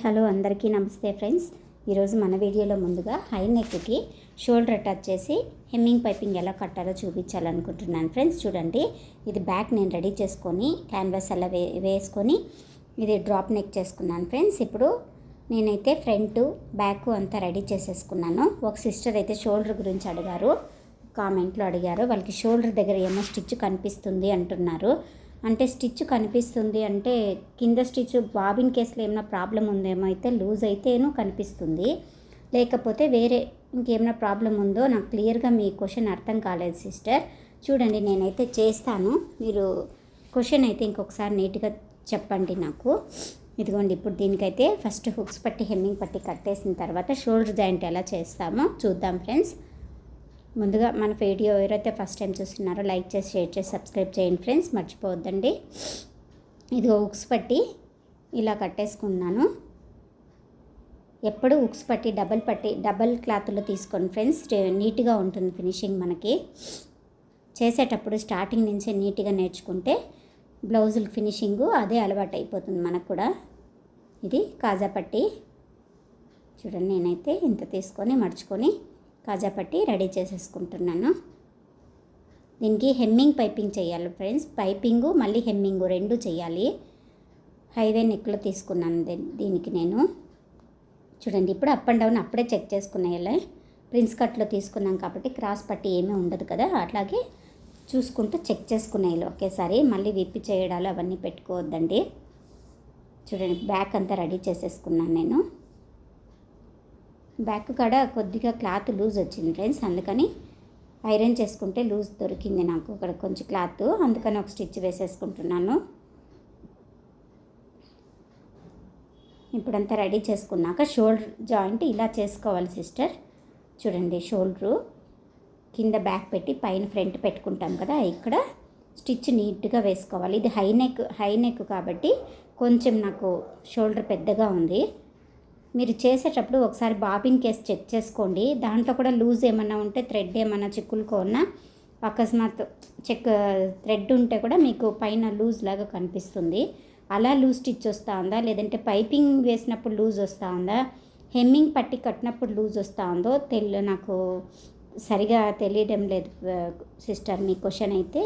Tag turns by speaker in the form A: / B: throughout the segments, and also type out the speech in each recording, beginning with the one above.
A: Hello అందరికీ నమస్తే friends. ఈరోజు మన వీడియోలో ముందుగా హై నెక్కి షోల్డర్ అటాచ్ చేసి హెమ్మింగ్ పైపింగ్ ఎలా కట్టాలో చూపించాలనుకుంటున్నాను ఫ్రెండ్స్. చూడండి, ఇది బ్యాక్ నేను రెడీ చేసుకొని క్యాన్వాస్ అలా వేసుకొని ఇది డ్రాప్ నెక్ చేసుకున్నాను ఫ్రెండ్స్. ఇప్పుడు నేనైతే ఫ్రంట్ బ్యాక్ అంతా రెడీ చేసేసుకున్నాను. ఒక సిస్టర్ అయితే షోల్డర్ గురించి అడిగారు, కామెంట్లో అడిగారు. వాళ్ళకి షోల్డర్ దగ్గర ఏమో స్టిచ్ కనిపిస్తుంది అంటున్నారు. అంటే స్టిచ్ కనిపిస్తుంది అంటే కింద స్టిచ్ బాబిన్ కేసులో ఏమైనా ప్రాబ్లం ఉందేమో, అయితే లూజ్ అయితేనూ కనిపిస్తుంది, లేకపోతే వేరే ఇంకేమైనా ప్రాబ్లం ఉందో నాకు క్లియర్గా మీ క్వశ్చన్ అర్థం కాలేదు సిస్టర్. చూడండి, నేనైతే చేస్తాను, మీరు క్వశ్చన్ అయితే ఇంకొకసారి నీట్గా చెప్పండి నాకు. ఇదిగోండి, ఇప్పుడు దీనికైతే ఫస్ట్ హుక్స్ పట్టి హెమ్మింగ్ పట్టి కట్టేసిన తర్వాత షోల్డర్ జాయింట్ ఎలా చేస్తామో చూద్దాం ఫ్రెండ్స్. ముందుగా మన వీడియో ఎవరైతే ఫస్ట్ టైం చూస్తున్నారో లైక్ చేసి షేర్ చేసి సబ్స్క్రైబ్ చేయండి ఫ్రెండ్స్, మర్చిపోవద్దండి. ఇది హుక్స్ పట్టి ఇలా కట్టేసుకున్నాను. ఎప్పుడు హుక్స్ పట్టి డబల్ క్లాత్లో తీసుకోండి ఫ్రెండ్స్, నీట్గా ఉంటుంది ఫినిషింగ్. మనకి చేసేటప్పుడు స్టార్టింగ్ నుంచే నీట్గా నేర్చుకుంటే బ్లౌజుల ఫినిషింగు అదే అలవాటు అయిపోతుంది మనకు కూడా. ఇది కాజా పట్టి చూడండి, నేనైతే ఇంత తీసుకొని మడుచుకొని కాజా పట్టి రెడీ చేసేసుకుంటున్నాను. దీనికి హెమ్మింగ్ పైపింగ్ చేయాలి ఫ్రెండ్స్. పైపింగు మళ్ళీ హెమ్మింగు రెండు చేయాలి. హైవే నెక్లో తీసుకున్నాను దీనికి నేను. చూడండి, ఇప్పుడు అప్ అండ్ డౌన్ అప్పుడే చెక్ చేసుకునేయాలి. ప్రిన్స్ కట్లో తీసుకున్నాం కాబట్టి క్రాస్ పట్టి ఏమీ ఉండదు కదా, అట్లాగే చూసుకుంటూ చెక్ చేసుకునేయాలి ఒకేసారి. మళ్ళీ విప్పి చేయడాలు అవన్నీ పెట్టుకోవద్దండి. చూడండి, బ్యాక్ అంతా రెడీ చేసేసుకున్నాను నేను. బ్యాక్ కాడ కొద్దిగా క్లాత్ లూజ్ వచ్చింది ఫ్రెండ్స్, అందుకని ఐరన్ చేసుకుంటే లూజ్ దొరికింది నాకు ఇక్కడ కొంచెం క్లాత్, అందుకని ఒక స్టిచ్ వేసేసుకుంటున్నాను. ఇప్పుడంతా రెడీ చేసుకున్నాక షోల్డర్ జాయింట్ ఇలా చేసుకోవాలి సిస్టర్. చూడండి, షోల్డరు కింద బ్యాక్ పెట్టి పైన ఫ్రంట్ పెట్టుకుంటాం కదా, ఇక్కడ స్టిచ్ నీట్గా వేసుకోవాలి. ఇది హై నెక్ కాబట్టి కొంచెం నాకు షోల్డర్ పెద్దగా ఉంది. మీరు చేసేటప్పుడు ఒకసారి బాబిన్ కేస్ చెక్ చేసుకోండి. దాంట్లో కూడా లూజ్ ఏమన్నా ఉంటే, థ్రెడ్ ఏమన్నా చిక్కులుకోన్నా అకస్మాత్ థ్రెడ్ ఉంటే కూడా మీకు పైన లూజ్ లాగా కనిపిస్తుంది. అలా లూజ్ స్టిచ్ వస్తూ ఉందా, లేదంటే పైపింగ్ వేసినప్పుడు లూజ్ వస్తూ ఉందా, హెమ్మింగ్ పట్టి కట్టినప్పుడు లూజ్ వస్తూ ఉందో నాకు సరిగా తెలియడం లేదు సిస్టర్. మీ క్వశ్చన్ అయితే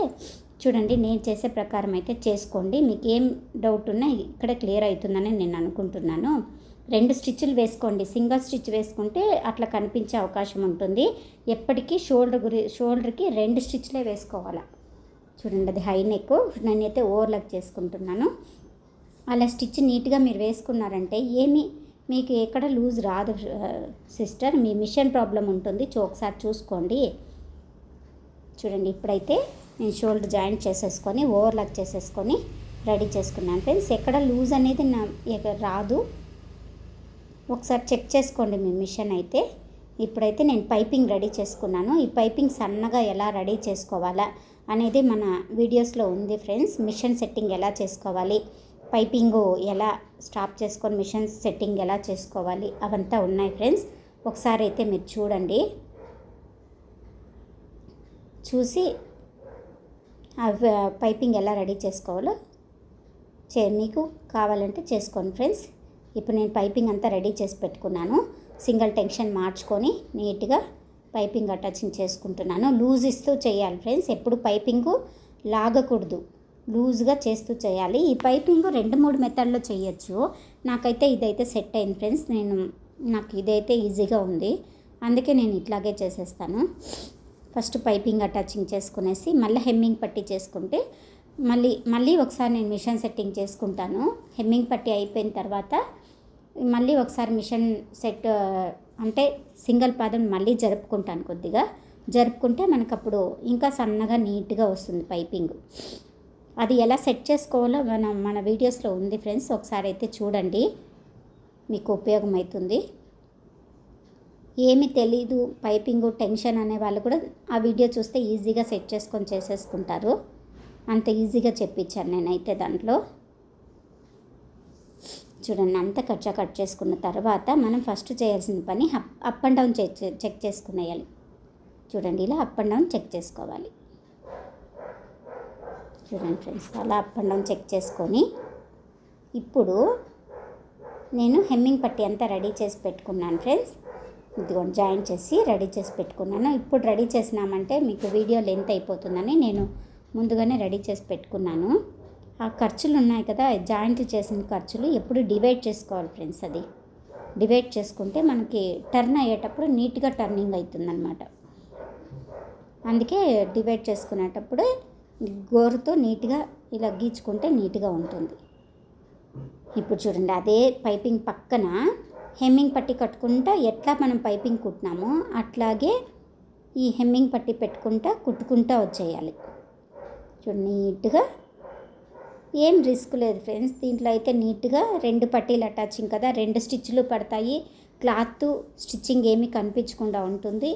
A: చూడండి, నేను చేసే ప్రకారం అయితే చేసుకోండి. మీకు ఏం డౌట్ ఉన్నా ఇక్కడ క్లియర్ అవుతుందని నేను అనుకుంటున్నాను. 2 స్టిచ్లు వేసుకోండి. సింగిల్ స్టిచ్ వేసుకుంటే అట్లా కనిపించే అవకాశం ఉంటుంది. ఎప్పటికీ షోల్డర్కి 2 స్టిచ్లే వేసుకోవాలి. చూడండి, అది హై నెక్, నేనైతే ఓవర్లాక్ చేసుకుంటున్నాను. అలా స్టిచ్ నీట్గా మీరు వేసుకున్నారంటే మీకు ఎక్కడ లూజ్ రాదు సిస్టర్. మీ మిషన్ ప్రాబ్లం ఉంటుంది, ఒకసారి చూసుకోండి. చూడండి, ఇప్పుడైతే నేను షోల్డర్ జాయింట్ చేసేసుకొని ఓవర్లాక్ చేసేసుకొని రెడీ చేసుకున్నాను ఫ్రెండ్స్. ఎక్కడ లూజ్ అనేది రాదు, ఒకసారి చెక్ చేసుకోండి మీ మిషన్ అయితే. ఇప్పుడైతే నేను పైపింగ్ రెడీ చేసుకున్నాను. ఈ పైపింగ్ సన్నగా ఎలా రెడీ చేసుకోవాలా అనేది మన వీడియోస్లో ఉంది ఫ్రెండ్స్. మిషన్ సెట్టింగ్ ఎలా చేసుకోవాలి, పైపింగు ఎలా స్టాప్ చేసుకొని మిషన్ సెట్టింగ్ ఎలా చేసుకోవాలి అవంతా ఉన్నాయి ఫ్రెండ్స్. ఒకసారి అయితే మీరు చూడండి, చూసి పైపింగ్ ఎలా రెడీ చేసుకోవాలో మీకు కావాలంటే చేసుకోండి ఫ్రెండ్స్. ఇప్పుడు నేను పైపింగ్ అంతా రెడీ చేసి పెట్టుకున్నాను. సింగిల్ టెన్షన్ మార్చుకొని నీట్గా పైపింగ్ అటాచింగ్ చేసుకుంటున్నాను. లూజ్ ఇస్తూ చేయాలి ఫ్రెండ్స్, ఎప్పుడు పైపింగు లాగకూడదు, లూజ్గా చేస్తూ చేయాలి. ఈ పైపింగు 2-3 మెథడ్లో చేయొచ్చు. నాకైతే ఇదైతే సెట్ అయింది ఫ్రెండ్స్. నాకు ఇదైతే ఈజీగా ఉంది, అందుకే నేను ఇట్లాగే చేసేస్తాను. ఫస్ట్ పైపింగ్ అటాచింగ్ చేసుకునేసి మళ్ళీ హెమ్మింగ్ పట్టి చేసుకుంటే మళ్ళీ ఒకసారి నేను మిషన్ సెట్టింగ్ చేసుకుంటాను. హెమ్మింగ్ పట్టి అయిపోయిన తర్వాత మళ్ళీ ఒకసారి మిషన్ సెట్ అంటే సింగిల్ పాదం మళ్ళీ జరుపుకుంటాను. కొద్దిగా జరుపుకుంటే మనకు అప్పుడు ఇంకా సన్నగా నీట్గా వస్తుంది పైపింగ్. అది ఎలా సెట్ చేసుకోవాలో మన వీడియోస్లో ఉంది ఫ్రెండ్స్, ఒకసారి అయితే చూడండి, మీకు ఉపయోగమవుతుంది. ఏమీ తెలీదు పైపింగు టెన్షన్ అనే వాళ్ళు కూడా ఆ వీడియో చూస్తే ఈజీగా సెట్ చేసుకొని చేసేసుకుంటారు. అంత ఈజీగా చెప్పించాను నేనైతే దాంట్లో. చూడండి, అంతా కట్ చేసుకున్న తర్వాత మనం ఫస్ట్ చేయాల్సిన పని అప్ అండ్ డౌన్ చెక్ చేసుకునేయాలి. చూడండి, ఇలా అప్ అండ్ డౌన్ చెక్ చేసుకోవాలి. చూడండి ఫ్రెండ్స్, అలా అప్ అండ్ డౌన్ చెక్ చేసుకొని ఇప్పుడు నేను హెమ్మింగ్ పట్టి అంతా రెడీ చేసి పెట్టుకున్నాను ఫ్రెండ్స్. ఇదిగోండి జాయింట్ చేసి రెడీ చేసి పెట్టుకున్నాను. ఇప్పుడు రెడీ చేసినామంటే మీకు వీడియో లెంత్ అయిపోతుందని నేను ముందుగానే రెడీ చేసి పెట్టుకున్నాను. ఆ ఖర్చులు ఉన్నాయి కదా, జాయింట్లు చేసిన ఖర్చులు ఎప్పుడు డివైడ్ చేసుకోవాలి ఫ్రెండ్స్. అది డివైడ్ చేసుకుంటే మనకి టర్న్ అయ్యేటప్పుడు నీట్గా టర్నింగ్ అవుతుందన్నమాట. అందుకే డివైడ్ చేసుకునేటప్పుడు గోరుతో నీట్గా ఇలా గీచుకుంటే నీట్గా ఉంటుంది. ఇప్పుడు చూడండి, అదే పైపింగ్ పక్కన హెమ్మింగ్ పట్టి కట్టుకుంటా ఎట్లా మనం పైపింగ్ కుట్టినామో అట్లాగే ఈ హెమ్మింగ్ పట్టి పెట్టుకుంటా కుట్టుకుంటా వచ్చేయాలి. చూడండి నీట్గా, ఏం రిస్క్ లేదు ఫ్రెండ్స్. దీంట్లో అయితే నీట్గా 2 పట్టీలు అటాచింగ్ కదా, 2 స్టిచ్లు పడతాయి. క్లాత్ స్టిచ్చింగ్ ఏమీ కనిపించకుండా ఉంటుంది.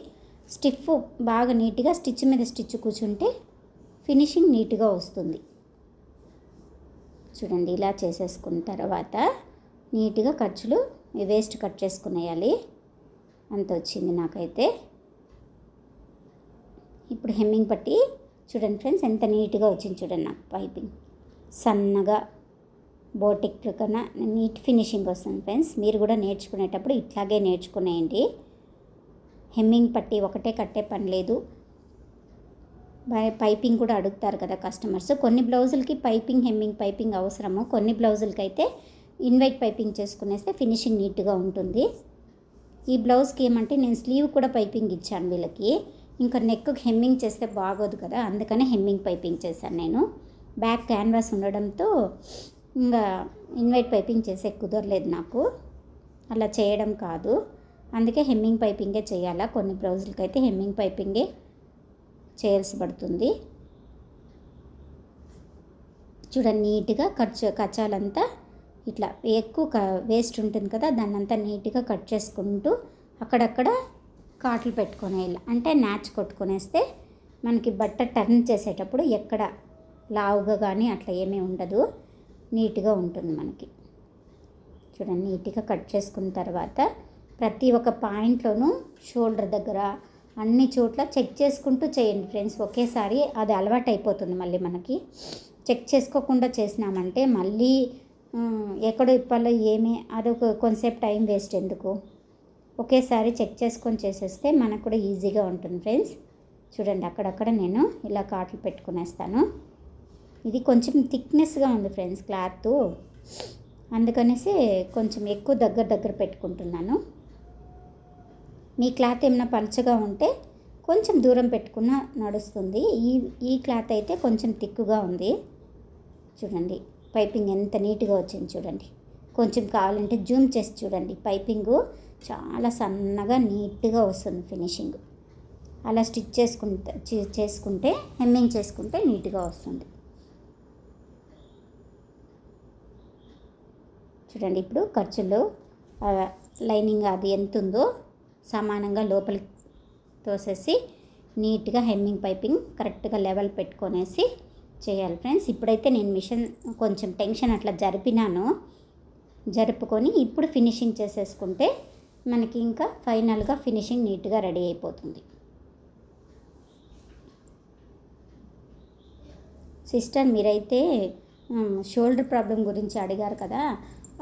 A: స్టిఫ్ బాగా నీట్గా స్టిచ్ మీద స్టిచ్ కూర్చుంటే ఫినిషింగ్ నీట్గా వస్తుంది. చూడండి ఇలా చేసేసుకున్న తర్వాత నీట్గా ఖర్చులు వేస్ట్ కట్ చేసుకునేయాలి. అంత వచ్చింది నాకైతే. ఇప్పుడు హెమ్మింగ్ పట్టి చూడండి ఫ్రెండ్స్ ఎంత నీట్గా వచ్చింది చూడండి. నాకు పైపింగ్ సన్నగా బోటిక్ కన్నా నీట్ ఫినిషింగ్ వస్తుంది ఫ్రెండ్స్. మీరు కూడా నేర్చుకునేటప్పుడు ఇట్లాగే నేర్చుకునేయండి. హెమ్మింగ్ పట్టి ఒకటే కట్టే పని లేదు. పైపింగ్ కూడా అడుగుతారు కదా కస్టమర్స్. కొన్ని బ్లౌజులకి పైపింగ్ హెమ్మింగ్ పైపింగ్ అవసరము, కొన్ని బ్లౌజులకి అయితే ఇన్వైట్ పైపింగ్ చేసుకునేస్తే ఫినిషింగ్ నీట్గా ఉంటుంది. ఈ బ్లౌజ్కి ఏమంటే నేను స్లీవ్ కూడా పైపింగ్ ఇచ్చాను వీళ్ళకి. ఇంకా నెక్కు హెమ్మింగ్ చేస్తే బాగోదు కదా, అందుకని హెమ్మింగ్ పైపింగ్ చేశాను నేను. బ్యాక్ క్యాన్వాస్ ఉండడంతో ఇంకా ఇన్వైట్ పైపింగ్ చేసే కుదరలేదు నాకు, అలా చేయడం కాదు. అందుకే హెమ్మింగ్ పైపింగే చేయాలా. కొన్ని బ్లౌజులకి అయితే హెమ్మింగ్ పైపింగే చేయాల్సి పడుతుంది. చూడండి నీట్గా కచ్చాలంతా ఇట్లా ఎక్కువ వేస్ట్ ఉంటుంది కదా, దాన్ని అంతా నీట్గా కట్ చేసుకుంటూ అక్కడక్కడ కాట్లు పెట్టుకునేయాలి. అంటే మ్యాచ్ కొట్టుకునేస్తే మనకి బట్ట టర్న్ చేసేటప్పుడు ఎక్కడ లావుగా కానీ అట్లా ఏమీ ఉండదు, నీట్గా ఉంటుంది మనకి. చూడండి నీట్గా కట్ చేసుకున్న తర్వాత ప్రతి ఒక్క పాయింట్లోనూ షోల్డర్ దగ్గర అన్ని చోట్ల చెక్ చేసుకుంటూ చేయండి ఫ్రెండ్స్. ఒకేసారి అది అలవాటు అయిపోతుంది. మళ్ళీ మనకి చెక్ చేసుకోకుండా చేసినామంటే మళ్ళీ ఎక్కడో ఇప్పాలో ఏమీ అదొక కొంతసేపు టైం వేస్ట్ ఎందుకు. ఒకేసారి చెక్ చేసుకొని చేసేస్తే మనకు కూడా ఈజీగా ఉంటుంది ఫ్రెండ్స్. చూడండి అక్కడక్కడ నేను ఇలా కాట్లు పెట్టుకునేస్తాను. ఇది కొంచెం థిక్నెస్గా ఉంది ఫ్రెండ్స్ క్లాత్, అందుకనేసి కొంచెం ఎక్కువ దగ్గర పెట్టుకుంటున్నాను. మీ క్లాత్ ఏమైనా పలుచగా ఉంటే కొంచెం దూరం పెట్టుకున్నా నడుస్తుంది. ఈ క్లాత్ అయితే కొంచెం థిక్గా ఉంది. చూడండి పైపింగ్ ఎంత నీట్గా వచ్చింది చూడండి. కొంచెం కావాలంటే జూమ్ చేసి చూడండి. పైపింగు చాలా సన్నగా నీట్గా వస్తుంది ఫినిషింగ్. అలా స్టిచ్ చేసుకుంటే హెమ్మింగ్ చేసుకుంటే నీట్గా వస్తుంది. చూడండి ఇప్పుడు ఖర్చులు లైనింగ్ అది ఎంత ఉందో సమానంగా లోపలికి తోసేసి నీట్గా హెమ్మింగ్ పైపింగ్ కరెక్ట్గా లెవెల్ పెట్టుకొనేసి చేయాలి ఫ్రెండ్స్. ఇప్పుడైతే నేను మిషన్ కొంచెం టెన్షన్ అట్లా జరుపుకొని ఇప్పుడు ఫినిషింగ్ చేసేసుకుంటే మనకి ఇంకా ఫైనల్గా ఫినిషింగ్ నీట్గా రెడీ అయిపోతుంది. సిస్టర్ మీరైతే షోల్డర్ ప్రాబ్లం గురించి అడిగారు కదా,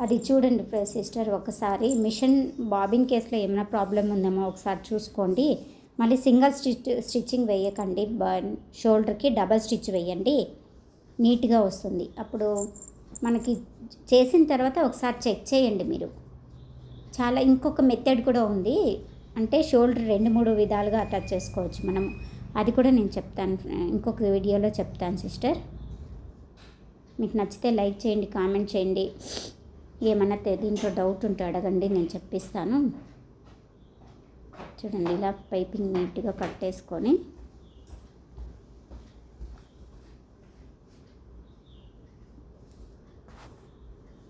A: అది చూడండి సిస్టర్. ఒకసారి మిషన్ బాబిన్ కేసులో ఏమైనా ప్రాబ్లం ఉందేమో ఒకసారి చూసుకోండి. మళ్ళీ సింగిల్ స్టిచ్చింగ్ వేయకండి, షోల్డర్కి డబల్ స్టిచ్ వేయండి, నీట్గా వస్తుంది. అప్పుడు మనకి చేసిన తర్వాత ఒకసారి చెక్ చేయండి మీరు. చాలా ఇంకొక మెథడ్ కూడా ఉంది, అంటే షోల్డర్ 2-3 విధాలుగా అటాచ్ చేసుకోవచ్చు మనం. అది కూడా నేను చెప్తాను, ఇంకొక వీడియోలో చెప్తాను సిస్టర్. మీకు నచ్చితే లైక్ చేయండి, కామెంట్ చేయండి. ఏమన్నా దీంట్లో డౌట్ ఉంటే అడగండి, నేను చెప్పిస్తాను. చూడండి ఇలా పైపింగ్ నీట్గా కట్టేసుకొని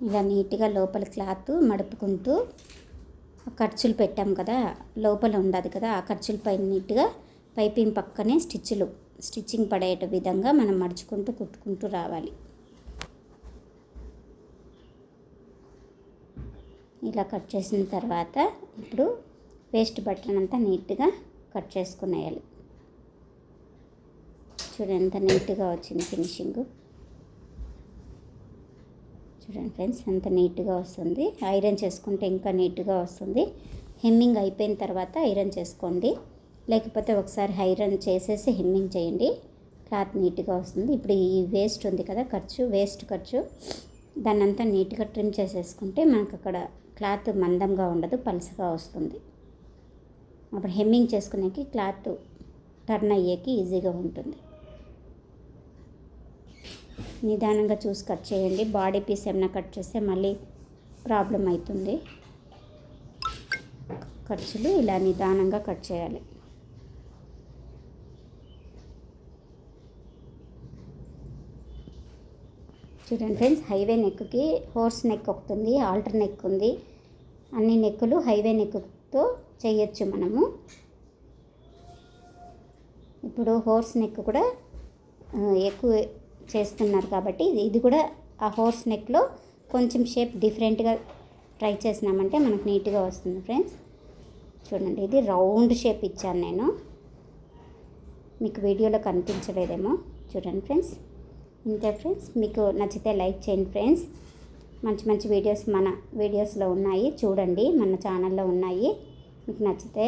A: ఇలా నీట్గా లోపల క్లాత్ మడుపుకుంటూ ఖర్చులు పెట్టాం కదా, లోపల ఉండదు కదా, ఆ ఖర్చుల పైన నీట్గా పైపింగ్ పక్కనే స్టిచ్చింగ్ పడేట విధంగా మనం మడుచుకుంటూ కుట్టుకుంటూ రావాలి. ఇలా కట్ చేసిన తర్వాత ఇప్పుడు వేస్ట్ బటన్ అంతా నీట్గా కట్ చేసుకునేయాలి. చూడండి ఎంత నీట్గా వచ్చింది ఫినిషింగ్. చూడండి ఫ్రెండ్స్ ఎంత నీట్గా వస్తుంది. ఐరన్ చేసుకుంటే ఇంకా నీట్గా వస్తుంది. హెమ్మింగ్ అయిపోయిన తర్వాత ఐరన్ చేసుకోండి, లేకపోతే ఒకసారి ఐరన్ చేసేసి హెమ్మింగ్ చేయండి, క్లాత్ నీట్గా వస్తుంది. ఇప్పుడు ఈ వేస్ట్ ఉంది కదా వేస్ట్ ఖర్చు దాన్ని అంతా నీట్గా ట్రిమ్ చేసేసుకుంటే మనకు అక్కడ క్లాత్ మందంగా ఉండదు, పలుసగా వస్తుంది. అప్పుడు హెమ్మింగ్ చేసుకునేకి క్లాత్ టర్న్ అయ్యేకి ఈజీగా ఉంటుంది. నిదానంగా చూసి కట్ చేయండి. బాడీ పీస్ ఏమైనా కట్ చేస్తే మళ్ళీ ప్రాబ్లం అవుతుంది. ఖర్చులు ఇలా నిదానంగా కట్ చేయాలి. చూడండి ఫ్రెండ్స్, హైవే నెక్కి హోర్స్ నెక్ ఒకటి ఉంది, ఆల్టర్ నెక్ ఉంది. అన్ని నెక్కులు హైవే నెక్తో చేయొచ్చు మనము. ఇప్పుడు హోర్స్ నెక్ కూడా ఎక్కువ చేస్తున్నారు కాబట్టి ఇది కూడా ఆ హోర్స్ నెక్లో కొంచెం షేప్ డిఫరెంట్గా ట్రై చేసినామంటే మనకు నీట్గా వస్తుంది ఫ్రెండ్స్. చూడండి, ఇది రౌండ్ షేప్ ఇచ్చాను నేను, మీకు వీడియోలో కనిపించలేదేమో. చూడండి ఫ్రెండ్స్, ఇంతే ఫ్రెండ్స్. మీకు నచ్చితే లైక్ చేయండి ఫ్రెండ్స్. మంచి మంచి వీడియోస్ మన వీడియోస్లో ఉన్నాయి, చూడండి, మన ఛానల్లో ఉన్నాయి. మీకు నచ్చితే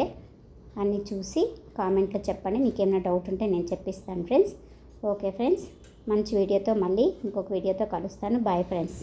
A: అన్నీ చూసి కామెంట్లో చెప్పండి. మీకు ఏమైనా డౌట్ ఉంటే నేను చెప్పిస్తాను ఫ్రెండ్స్. ఓకే ఫ్రెండ్స్, మంచి వీడియోతో మళ్ళీ ఇంకొక వీడియోతో కలుస్తాను. Bye friends.